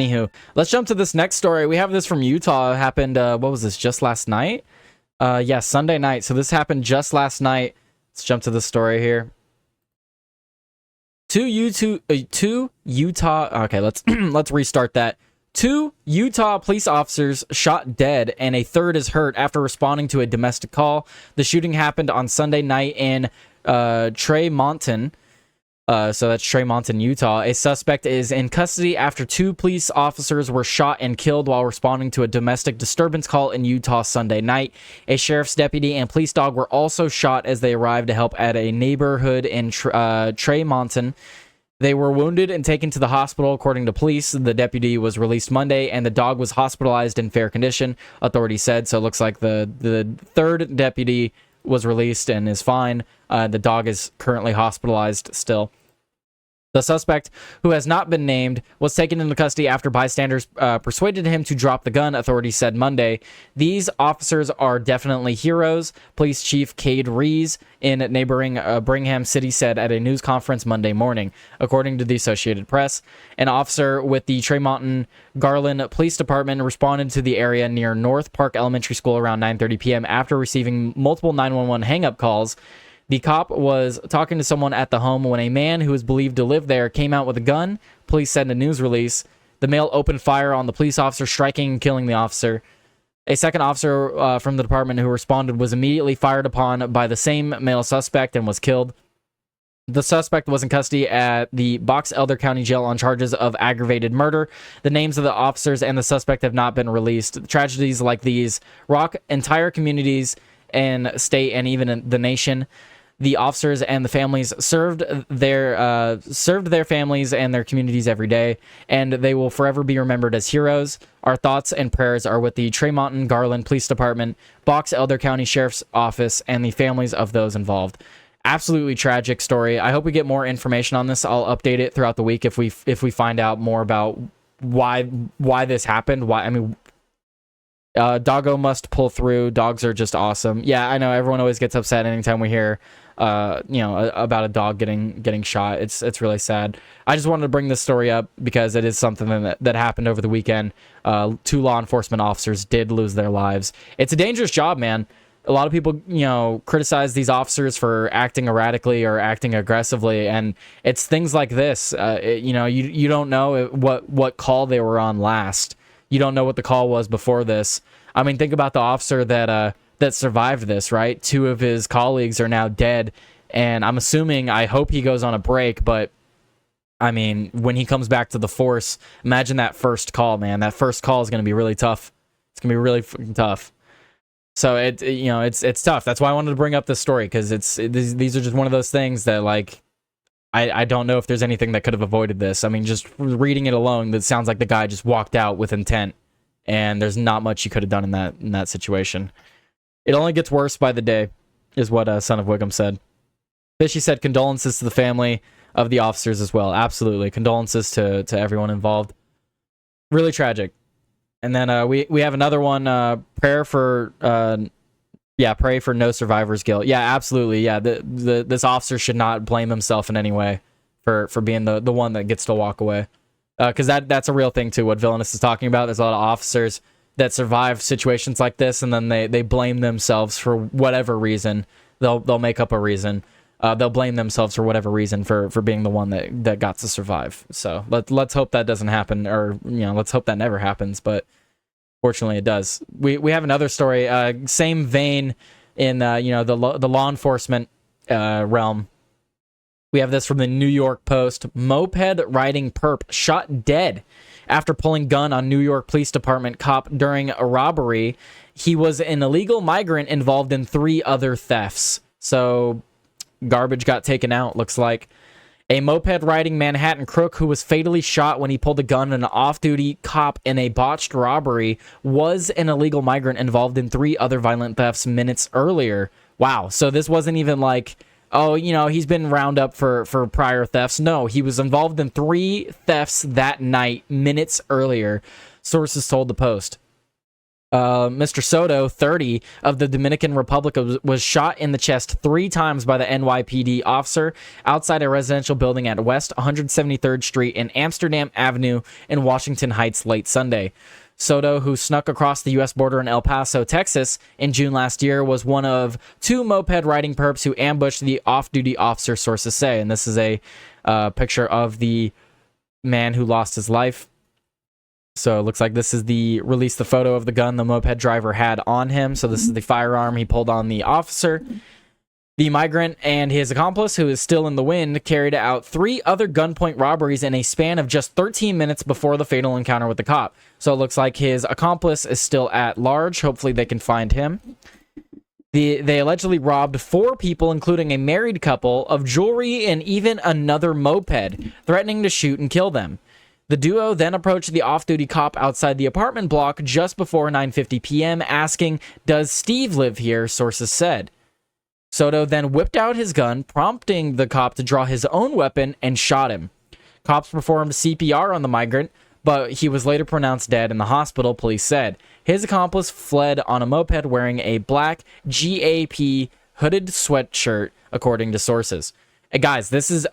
Anywho, let's jump to this next story. We have this from Utah. It happened, what was this, just last night? Yeah, Sunday night. So this happened just last night. Let's jump to the story here. Two Utah. Okay, let's restart that. 2 Utah police officers shot dead and a third is hurt after responding to a domestic call. The shooting happened on Sunday night in Tremonton. So that's Tremonton, Utah. A suspect is in custody after 2 police officers were shot and killed while responding to a domestic disturbance call in Utah Sunday night. A sheriff's deputy and police dog were also shot as they arrived to help at a neighborhood in Tremonton. They were wounded and taken to the hospital, according to police. The deputy was released Monday, and the dog was hospitalized in fair condition, authorities said. So it looks like the third deputy was released and is fine. The dog is currently hospitalized still. The suspect, who has not been named, was taken into custody after bystanders persuaded him to drop the gun, authorities said Monday. These officers are definitely heroes, Police Chief Cade Rees in neighboring Brigham City said at a news conference Monday morning, according to the Associated Press. An officer with the Tremonton-Garland Police Department responded to the area near North Park Elementary School around 9:30 p.m. after receiving multiple 911 hang-up calls. The cop was talking to someone at the home when a man who is believed to live there came out with a gun, police said in a news release. The male opened fire on the police officer, striking and killing the officer. A second officer from the department who responded was immediately fired upon by the same male suspect and was killed. The suspect was in custody at the Box Elder County Jail on charges of aggravated murder. The names of the officers and the suspect have not been released. Tragedies like these rock entire communities and state and even the nation. The officers and the families served their families and their communities every day, and they will forever be remembered as heroes. Our thoughts and prayers are with the Tremonton-Garland Police Department, Box Elder County Sheriff's Office, and the families of those involved. Absolutely tragic story. I hope we get more information on this. I'll update it throughout the week if we find out more about why this happened. Doggo must pull through. Dogs are just awesome. Yeah, I know everyone always gets upset anytime we hear about a dog getting shot. It's really sad. I just wanted to bring this story up because it is something that happened over the weekend. 2 law enforcement officers did lose their lives. It's a dangerous job, man. A lot of people, criticize these officers for acting erratically or acting aggressively, and it's things like this. You don't know what call they were on last. You don't know what the call was before this. I mean, think about the officer that survived this, right? 2 of his colleagues are now dead, and I hope he goes on a break, but I mean, when he comes back to the force, imagine that first call, man. That first call is going to be really tough. It's going to be really freaking tough. So it's tough. That's why I wanted to bring up this story, because these are just one of those things that, like, I don't know if there's anything that could have avoided this. I mean, just reading it alone, it sounds like the guy just walked out with intent, and there's not much you could have done in that situation. It only gets worse by the day, is what Son of Wiggum said. Fishy said condolences to the family of the officers as well. Absolutely. Condolences to everyone involved. Really tragic. And then we have another one, pray for no survivor's guilt. Yeah, absolutely. Yeah, this officer should not blame himself in any way for being the one that gets to walk away. Because that's a real thing too, what Villainous is talking about. There's a lot of officers that survive situations like this, and then they blame themselves for whatever reason. They'll make up a reason. They'll blame themselves for whatever reason for being the one that got to survive. So let's hope that doesn't happen, or let's hope that never happens. But fortunately, it does. We have another story, same vein in the law enforcement realm. We have this from the New York Post. Moped riding perp shot dead after pulling gun on New York Police Department cop during a robbery. He was an illegal migrant involved in 3 other thefts. So garbage got taken out, looks like. A moped-riding Manhattan crook who was fatally shot when he pulled a gun on an off-duty cop in a botched robbery was an illegal migrant involved in 3 other violent thefts minutes earlier. Wow, so this wasn't even like, oh, he's been round up for prior thefts. No, he was involved in 3 thefts that night, minutes earlier, sources told the Post. Mr. Soto, 30, of the Dominican Republic, was shot in the chest 3 times by the NYPD officer outside a residential building at West 173rd Street and Amsterdam Avenue in Washington Heights late Sunday. Soto, who snuck across the U.S. border in El Paso, Texas, in June last year, was one of 2 moped-riding perps who ambushed the off-duty officer, sources say. And this is a picture of the man who lost his life. So it looks like this is the photo of the gun the moped driver had on him. So this is the firearm he pulled on the officer. The migrant and his accomplice, who is still in the wind, carried out 3 other gunpoint robberies in a span of just 13 minutes before the fatal encounter with the cop. So it looks like his accomplice is still at large. Hopefully they can find him. They allegedly robbed 4 people, including a married couple, of jewelry and even another moped, threatening to shoot and kill them. The duo then approached the off-duty cop outside the apartment block just before 9:50 p.m., asking, "Does Steve live here?" sources said. Soto then whipped out his gun, prompting the cop to draw his own weapon, and shot him. Cops performed CPR on the migrant, but he was later pronounced dead in the hospital, police said. His accomplice fled on a moped wearing a black GAP hooded sweatshirt, according to sources. Guys, this is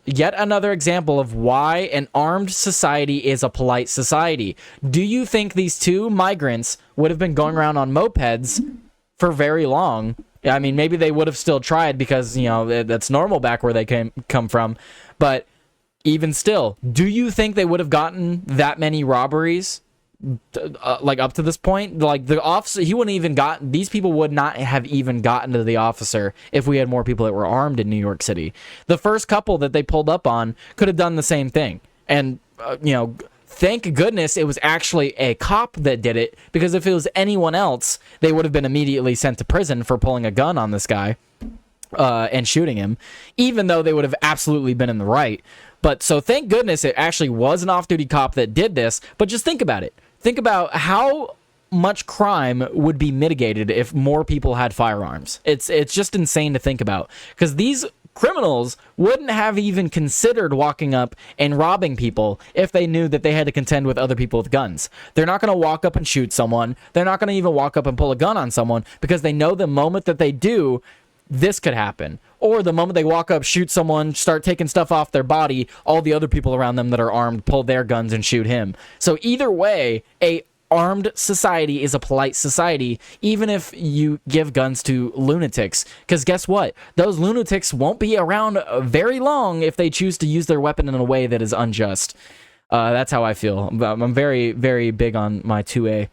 yet another example of why an armed society is a polite society. Do you think these 2 migrants would have been going around on mopeds for very long? I mean, maybe they would have still tried because, that's normal back where they come from. But even still, do you think they would have gotten that many robberies? Up to this point, the officer, these people would not have even gotten to the officer if we had more people that were armed in New York City. The first couple that they pulled up on could have done the same thing. And, thank goodness it was actually a cop that did it, because if it was anyone else, they would have been immediately sent to prison for pulling a gun on this guy and shooting him, even though they would have absolutely been in the right. But so thank goodness it actually was an off-duty cop that did this. But just think about it. Think about how much crime would be mitigated if more people had firearms. It's just insane to think about, because these criminals wouldn't have even considered walking up and robbing people if they knew that they had to contend with other people with guns. They're not going to walk up and shoot someone. They're not going to even walk up and pull a gun on someone, because they know the moment that they do, this could happen. Or the moment they walk up, shoot someone, start taking stuff off their body, all the other people around them that are armed pull their guns and shoot him. So either way, a armed society is a polite society, even if you give guns to lunatics. Because guess what? Those lunatics won't be around very long if they choose to use their weapon in a way that is unjust. That's how I feel. I'm very, very big on my 2A.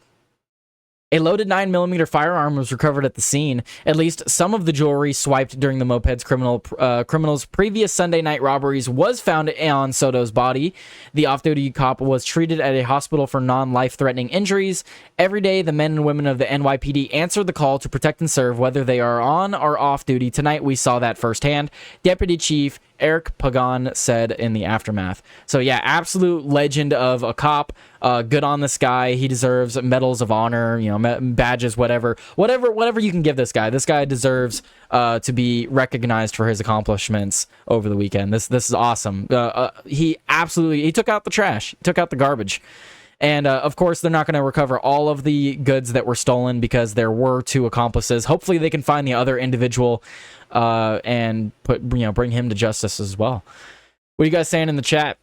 A loaded 9mm firearm was recovered at the scene. At least some of the jewelry swiped during the moped's criminal's previous Sunday night robberies was found on Soto's body. The off-duty cop was treated at a hospital for non-life-threatening injuries. Every day, the men and women of the NYPD answer the call to protect and serve, whether they are on or off duty. Tonight, we saw that firsthand. Deputy Chief Eric Pagan said in the aftermath. So yeah, absolute legend of a cop. Good on this guy. He deserves medals of honor, badges, whatever you can give this guy. This guy deserves to be recognized for his accomplishments over the weekend. This is awesome. He took out the trash, took out the garbage. And, of course, they're not going to recover all of the goods that were stolen because there were 2 accomplices. Hopefully they can find the other individual and bring him to justice as well. What are you guys saying in the chat?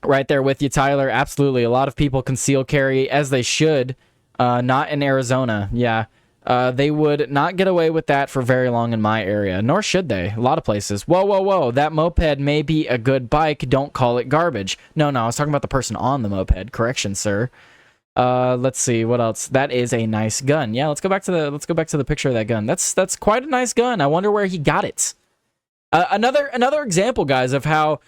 Right there with you, Tyler. Absolutely. A lot of people conceal carry, as they should. Not in Arizona. Yeah. They would not get away with that for very long in my area, nor should they. A lot of places. Whoa. That moped may be a good bike. Don't call it garbage. No, I was talking about the person on the moped. Correction, sir. Let's see what else. That is a nice gun. Yeah, let's go back to the picture of that gun. That's quite a nice gun. I wonder where he got it. Another example, guys, of how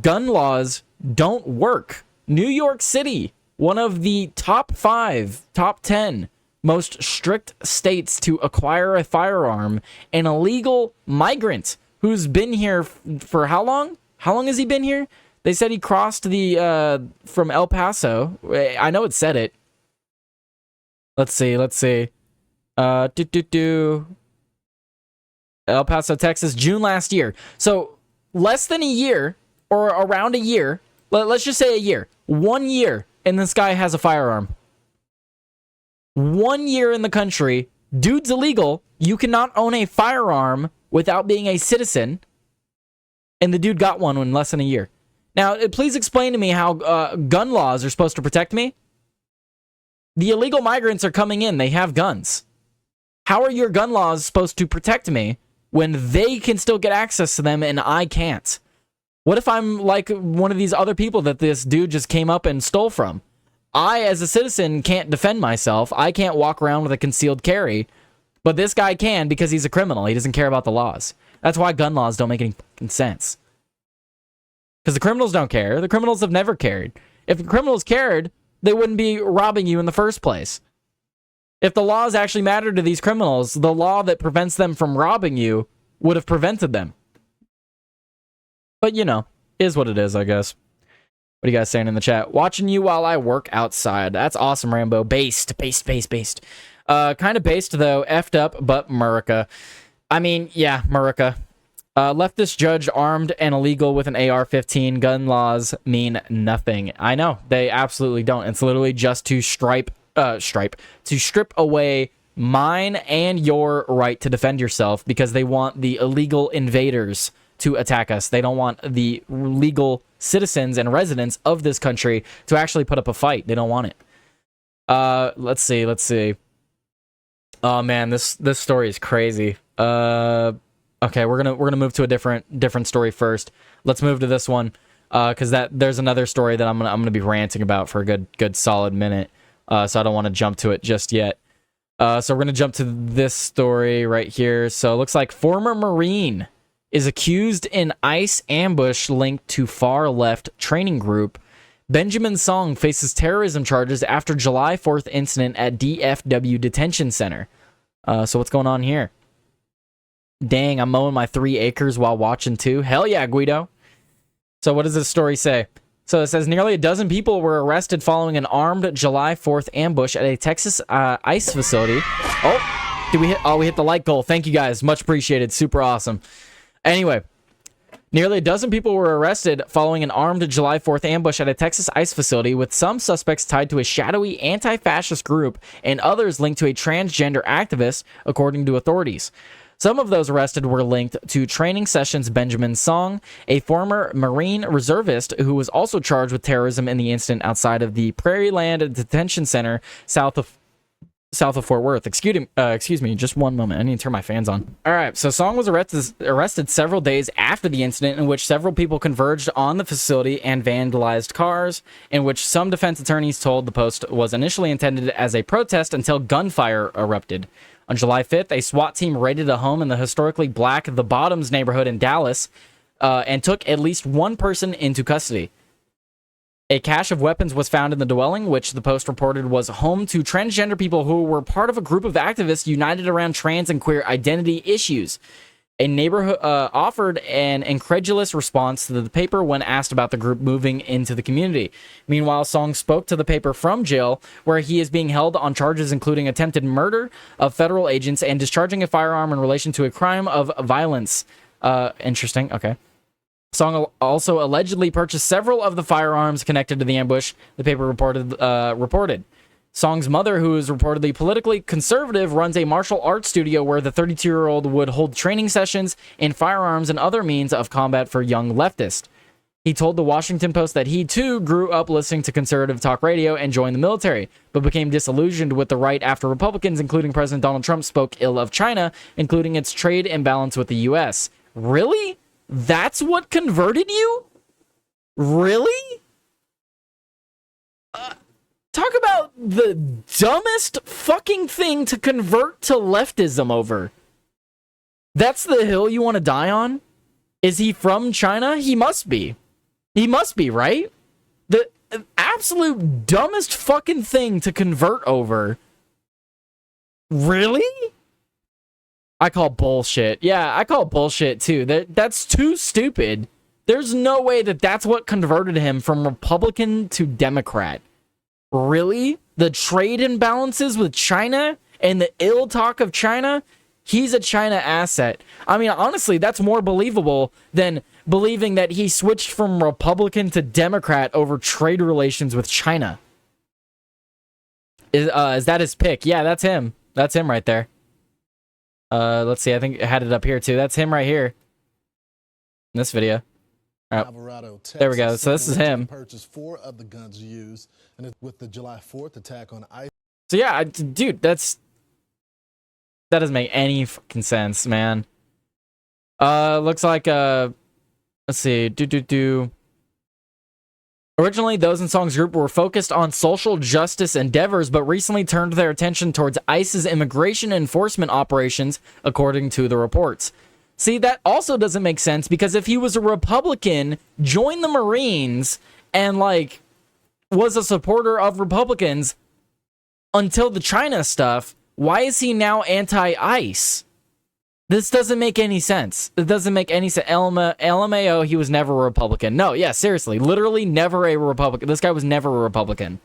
gun laws don't work. New York City, one of the top 10 most strict states to acquire a firearm. An illegal migrant who's been here for how long? How long has he been here? They said he crossed the from El Paso. I know it said it. Let's see. El Paso, Texas, June last year. So less than a year, or around a year. Let's just say a year. 1 year, and this guy has a firearm. 1 year in the country. Dude's illegal. You cannot own a firearm without being a citizen. And the dude got one in less than a year. Now, please explain to me how gun laws are supposed to protect me. The illegal migrants are coming in. They have guns. How are your gun laws supposed to protect me when they can still get access to them and I can't? What if I'm like one of these other people that this dude just came up and stole from? I, as a citizen, can't defend myself. I can't walk around with a concealed carry. But this guy can because he's a criminal. He doesn't care about the laws. That's why gun laws don't make any fucking sense. Because the criminals don't care. The criminals have never cared. If the criminals cared, they wouldn't be robbing you in the first place. If the laws actually mattered to these criminals, the law that prevents them from robbing you would have prevented them. But, you know, is what it is, I guess. What are you guys saying in the chat? Watching you while I work outside. That's awesome, Rambo. Based. Kind of based, though. Effed up, but Murica. I mean, yeah, Murica. Leftist judge armed and illegal with an AR-15. Gun laws mean nothing. I know. They absolutely don't. It's literally just to strip away mine and your right to defend yourself because they want the illegal invaders to attack us. They don't want the legal citizens and residents of this country to actually put up a fight. They don't want it. Let's see. Oh man, this story is crazy. Okay, we're gonna move to a different story first. Let's move to this one because there's another story that I'm gonna be ranting about for a good solid minute. So I don't want to jump to it just yet. So we're gonna jump to this story right here. So it looks like former Marine is accused in ICE ambush linked to far left training group. Benjamin Song faces terrorism charges after July 4th incident at DFW Detention Center. So what's going on here? Dang, I'm mowing my 3 acres while watching too. Hell yeah, Guido. So what does this story say? So it says nearly a dozen people were arrested following an armed July 4th ambush at a Texas ICE facility. Oh, we hit the like goal. Thank you guys. Much appreciated. Super awesome. Anyway, nearly a dozen people were arrested following an armed July 4th ambush at a Texas ICE facility, with some suspects tied to a shadowy anti-fascist group and others linked to a transgender activist, according to authorities. Some of those arrested were linked to training sessions Benjamin Song, a former Marine reservist who was also charged with terrorism in the incident outside of the Prairieland Detention Center south of Fort Worth. Excuse me, just one moment. I need to turn my fans on. All right, so Song was arrested several days after the incident in which several people converged on the facility and vandalized cars, in which some defense attorneys told the Post was initially intended as a protest until gunfire erupted. On July 5th, a SWAT team raided a home in the historically black The Bottoms neighborhood in Dallas and took at least one person into custody. A cache of weapons was found in the dwelling, which the Post reported was home to transgender people who were part of a group of activists united around trans and queer identity issues. A neighbor offered an incredulous response to the paper when asked about the group moving into the community. Meanwhile, Song spoke to the paper from jail, where he is being held on charges including attempted murder of federal agents and discharging a firearm in relation to a crime of violence. Interesting. Okay. Song also allegedly purchased several of the firearms connected to the ambush, the paper reported. Song's mother, who is reportedly politically conservative, runs a martial arts studio where the 32-year-old would hold training sessions in firearms and other means of combat for young leftists. He told the Washington Post that he, too, grew up listening to conservative talk radio and joined the military, but became disillusioned with the right after Republicans, including President Donald Trump, spoke ill of China, including its trade imbalance with the U.S. Really? That's what converted you? Really? Talk about the dumbest fucking thing to convert to leftism over. That's the hill you want to die on? Is he from China? He must be. He must be, right? The absolute dumbest fucking thing to convert over. Really? I call bullshit. Yeah, I call bullshit too. That's too stupid. There's no way that that's what converted him from Republican to Democrat. Really? The trade imbalances with China and the ill talk of China? He's a China asset. I mean, honestly, that's more believable than believing that he switched from Republican to Democrat over trade relations with China. Is that his pick? Yeah, that's him. That's him right there. Let's see. I think I had it up here too. That's him right here in this video. Alvarado, Texas, there we go. So this is him. Purchased 4 of the guns used, and with the July 4th attack on ICE. So yeah, dude, that doesn't make any fucking sense, man. Looks like let's see. Originally, those in Song's group were focused on social justice endeavors, but recently turned their attention towards ICE's immigration enforcement operations, according to the reports. See, that also doesn't make sense, because if he was a Republican, joined the Marines, and, like, was a supporter of Republicans until the China stuff, why is he now anti-ICE? This doesn't make any sense. It doesn't make any sense. LMAO, he was never a Republican. No, yeah, seriously. Literally never a Republican. This guy was never a Republican.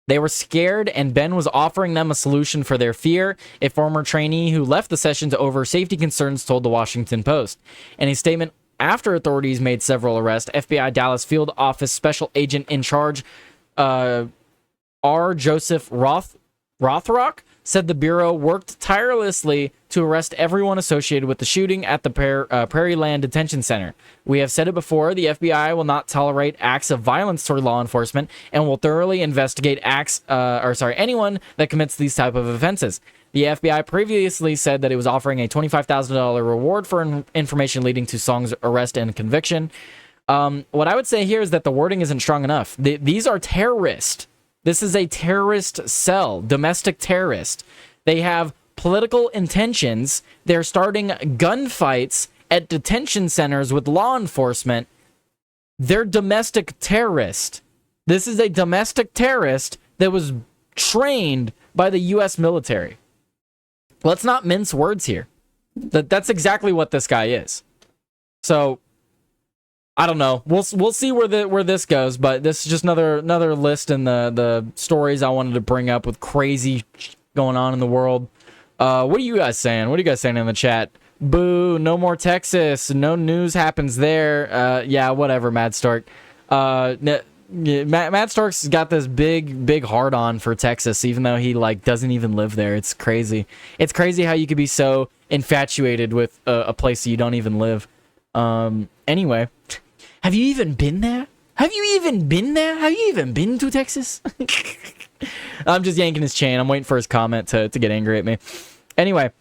They were scared, and Ben was offering them a solution for their fear, a former trainee who left the sessions over safety concerns told the Washington Post. In a statement after authorities made several arrests, FBI Dallas Field Office Special Agent in Charge, R. Joseph Rothrock, said the Bureau worked tirelessly to arrest everyone associated with the shooting at the Prairie Land Detention Center. We have said it before, the FBI will not tolerate acts of violence toward law enforcement and will thoroughly investigate anyone that commits these type of offenses. The FBI previously said that it was offering a $25,000 reward for information leading to Song's arrest and conviction. What I would say here is that the wording isn't strong enough. These are terrorists. This is a terrorist cell, domestic terrorist. They have political intentions. They're starting gunfights at detention centers with law enforcement. They're domestic terrorists. This is a domestic terrorist that was trained by the U.S. military. Let's not mince words here. That's exactly what this guy is. So, I don't know. We'll see where this goes, but this is just another list in the stories I wanted to bring up with crazy going on in the world. What are you guys saying? What are you guys saying in the chat? Boo! No more Texas. No news happens there. Yeah, whatever. Mad Stark. Matt Stark's got this big hard on for Texas, even though he like doesn't even live there. It's crazy. It's crazy how you could be so infatuated with a place you don't even live. Anyway. Have you even been there? Have you even been there? Have you even been to Texas? I'm just yanking his chain. I'm waiting for his comment to get angry at me. Anyway,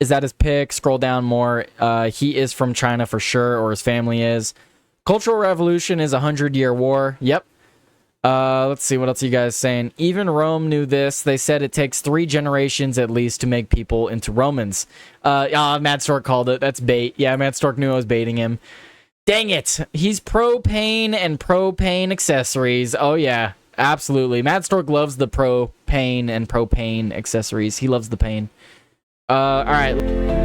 is that his pick? Scroll down more. He is from China for sure, or his family is. Cultural Revolution is a 100-year war. Yep. Let's see, what else are you guys saying? Even Rome knew this. They said it takes 3 generations at least to make people into Romans. Matt Stork called it. That's bait. Yeah, Matt Stork knew I was baiting him. Dang it. He's propane and propane accessories. Oh, yeah. Absolutely. Mad Stork loves the propane and propane accessories. He loves the pain. All right.